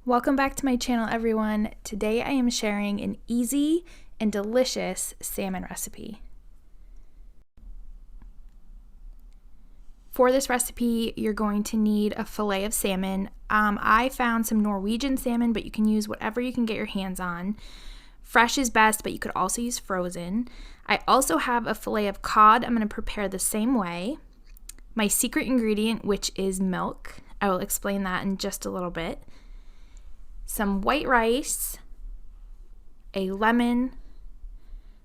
Welcome back to my channel, everyone. Today I am sharing an easy and delicious salmon recipe. For this recipe, you're going to need a fillet of salmon. I found some Norwegian salmon, but you can use whatever you can get your hands on. Fresh is best, but you could also use frozen. I also have a fillet of cod. I'm going to prepare the same way. My secret ingredient, which is milk. I will explain that in just a little bit. Some white rice, a lemon,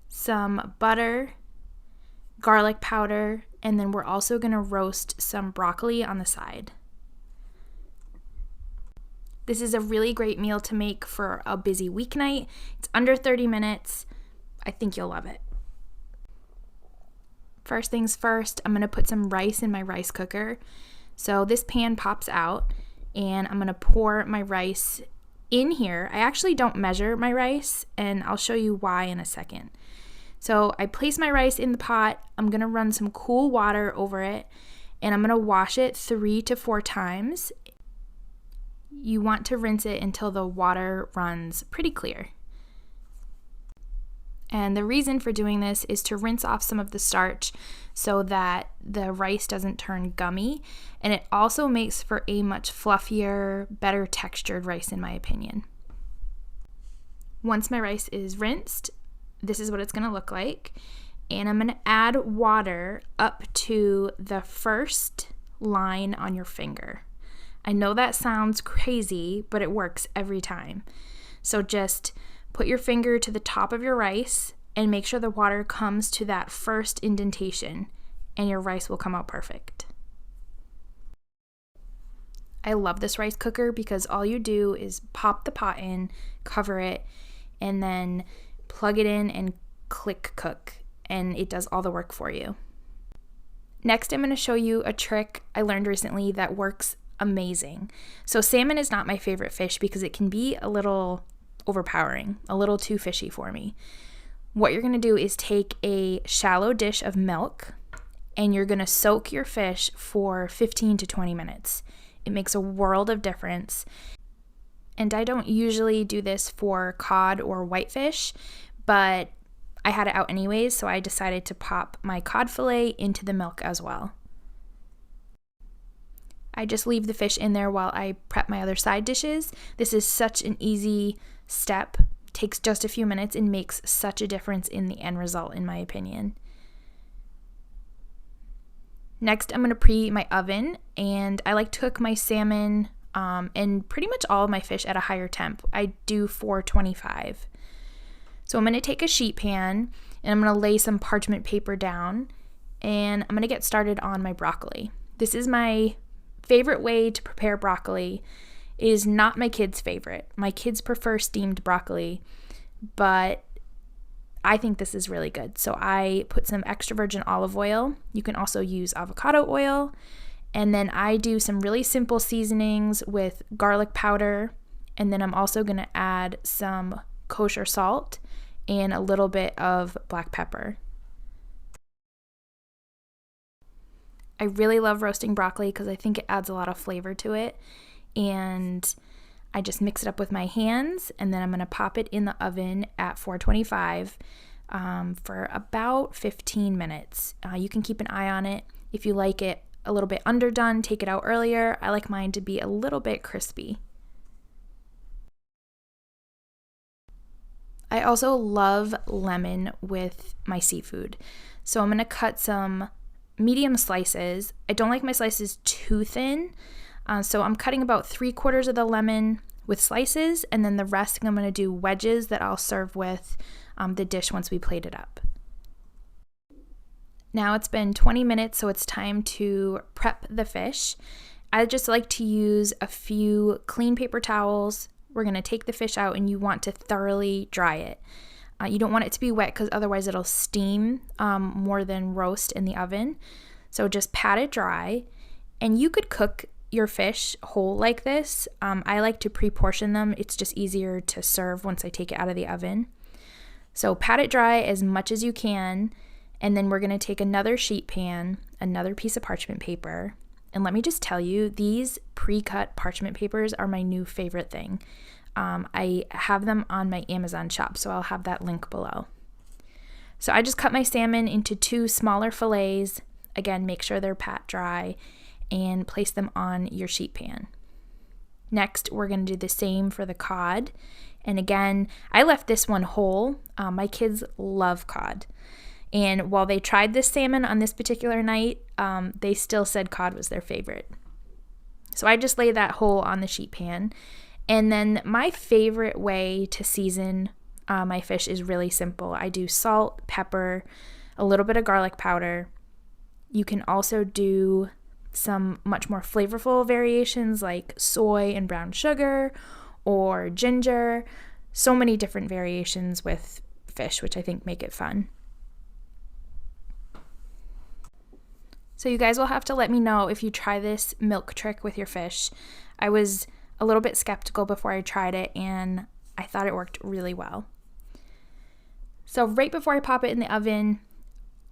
some butter, garlic powder, and then we're also going to roast some broccoli on the side. This is a really great meal to make for a busy weeknight. It's under 30 minutes. I think you'll love it. First things first, I'm going to put some rice in my rice cooker. So this pan pops out, and I'm going to pour my rice in here. I actually don't measure my rice, and I'll show you why in a second. So I place my rice in the pot. I'm going to run some cool water over it, and I'm going to wash it 3 to 4 times. You want to rinse it until the water runs pretty clear. And the reason for doing this is to rinse off some of the starch so that the rice doesn't turn gummy. And it also makes for a much fluffier, better textured rice in my opinion. Once my rice is rinsed, this is what it's going to look like. And I'm going to add water up to the first line on your finger. I know that sounds crazy, but it works every time. So just put your finger to the top of your rice and make sure the water comes to that first indentation, and your rice will come out perfect. I love this rice cooker because all you do is pop the pot in, cover it, and then plug it in and click cook, and it does all the work for you. Next, I'm going to show you a trick I learned recently that works amazing. So salmon is not my favorite fish because it can be a little overpowering, a little too fishy for me. What you're going to do is take a shallow dish of milk and you're going to soak your fish for 15 to 20 minutes. It makes a world of difference. And I don't usually do this for cod or whitefish, but I had it out anyways, so I decided to pop my cod fillet into the milk as well. I just leave the fish in there while I prep my other side dishes. This is such an easy step, takes just a few minutes and makes such a difference in the end result in my opinion. Next, I'm going to preheat my oven, and I like to cook my salmon and pretty much all of my fish at a higher temp. I do 425. So I'm going to take a sheet pan and I'm going to lay some parchment paper down, and I'm going to get started on my broccoli. This is my favorite way to prepare broccoli. It is not my kids' favorite. My kids prefer steamed broccoli, but I think this is really good. So I put some extra virgin olive oil. You can also use avocado oil. And then I do some really simple seasonings with garlic powder. And then I'm also going to add some kosher salt and a little bit of black pepper. I really love roasting broccoli because I think it adds a lot of flavor to it. And I just mix it up with my hands, and then I'm going to pop it in the oven at 425 for about 15 minutes. You can keep an eye on it. If you like it a little bit underdone, take it out earlier. I like mine to be a little bit crispy. I also love lemon with my seafood. So I'm going to cut some medium slices. I don't like my slices too thin. So I'm cutting about 3/4 of the lemon with slices, and then the rest I'm going to do wedges that I'll serve with the dish once we plate it up. Now it's been 20 minutes, so it's time to prep the fish. I just like to use a few clean paper towels. We're going to take the fish out, and you want to thoroughly dry it. You don't want it to be wet because otherwise it'll steam more than roast in the oven. So just pat it dry, and you could cook your fish whole like this. I like to pre-portion them. It's just easier to serve once I take it out of the oven. So pat it dry as much as you can, and then we're going to take another sheet pan, another piece of parchment paper, And let me just tell you, these pre-cut parchment papers are my new favorite thing. I have them on my Amazon shop, so I'll have that link below. So I just cut my salmon into 2 smaller fillets. Again, make sure they're pat dry and place them on your sheet pan. Next, we're going to do the same for the cod. And again, I left this one whole. My kids love cod. And while they tried this salmon on this particular night, they still said cod was their favorite. So I just lay that whole on the sheet pan. And then my favorite way to season my fish is really simple. I do salt, pepper, a little bit of garlic powder. You can also do some much more flavorful variations like soy and brown sugar or ginger. So many different variations with fish, which I think make it fun. So you guys will have to let me know if you try this milk trick with your fish. I was a little bit skeptical before I tried it, and I thought it worked really well. So right before I pop it in the oven,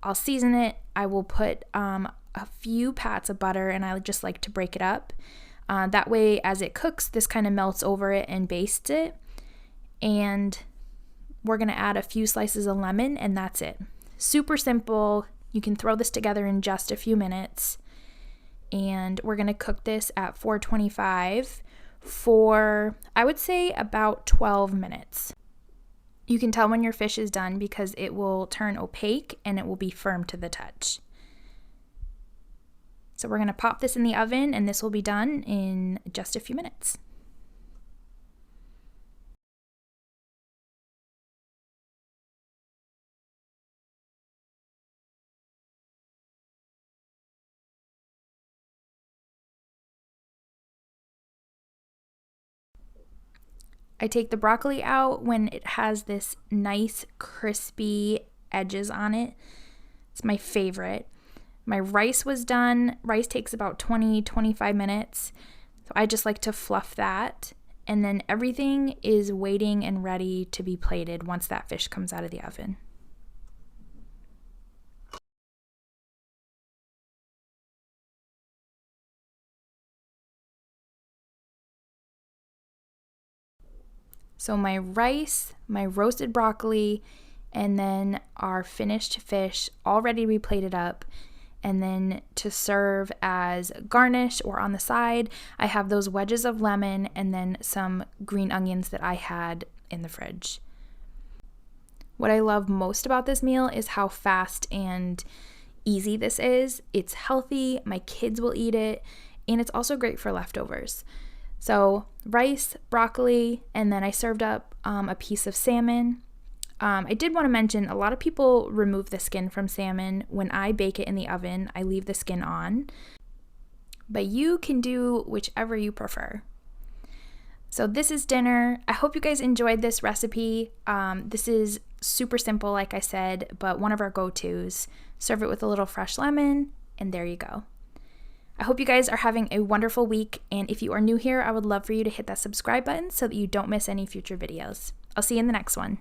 I'll season it. I will put a few pats of butter, and I just like to break it up. That way, as it cooks, this kind of melts over it and bastes it. And we're going to add a few slices of lemon, and that's it. Super simple. You can throw this together in just a few minutes. And we're going to cook this at 425 for, I would say, about 12 minutes. You can tell when your fish is done because it will turn opaque and it will be firm to the touch. So we're going to pop this in the oven, and this will be done in just a few minutes. I take the broccoli out when it has this nice crispy edges on it. It's my favorite. My rice was done. Rice takes about 20-25 minutes. So I just like to fluff that. And then everything is waiting and ready to be plated once that fish comes out of the oven. So my rice, my roasted broccoli, and then our finished fish all ready to be plated up. And then to serve as garnish or on the side, I have those wedges of lemon and then some green onions that I had in the fridge. What I love most about this meal is how fast and easy this is. It's healthy, my kids will eat it, and it's also great for leftovers. So rice, broccoli, and then I served up a piece of salmon. I did want to mention a lot of people remove the skin from salmon. When I bake it in the oven, I leave the skin on. But you can do whichever you prefer. So this is dinner. I hope you guys enjoyed this recipe. This is super simple, like I said, but one of our go-tos. Serve it with a little fresh lemon, and there you go. I hope you guys are having a wonderful week, and if you are new here, I would love for you to hit that subscribe button so that you don't miss any future videos. I'll see you in the next one.